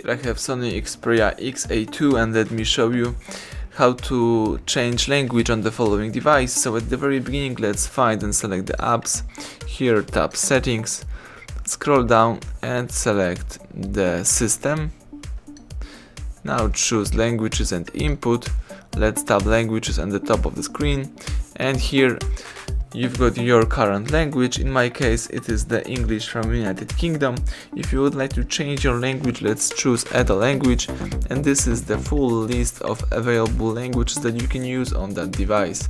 Here I have SONY Xperia XA2 and let me show you how to change language on the following device. So at the very beginning, let's find and select the apps. Here tap settings, scroll down and select the system. Now choose languages and input. Let's tap languages at the top of the screen, and here you've got your current language. In my case it is the English from United Kingdom. If you would like to change your language, let's choose add a language, and this is the full list of available languages that you can use on that device.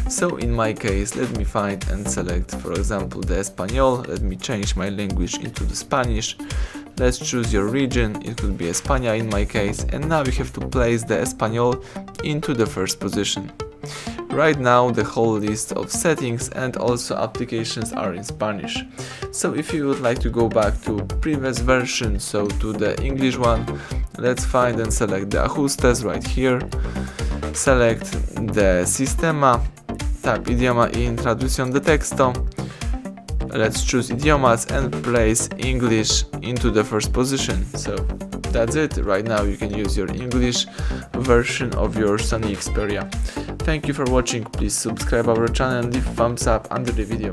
So in my case, let me find and select, for example, the Espanol. Let me change my language into the Spanish. Let's choose your region, it could be España in my case, and now you have to place the Espanol into the first position. Right now the whole list of settings and also applications are in Spanish. So if you would like to go back to previous version, so to the English one, let's find and select the ajustes right here. Select the sistema, tap idioma y traducción de texto. Let's choose idiomas and place English into the first position. So that's it. Right now you can use your English version of your SONY Xperia. Thank you for watching. Please subscribe our channel and leave thumbs up under the video.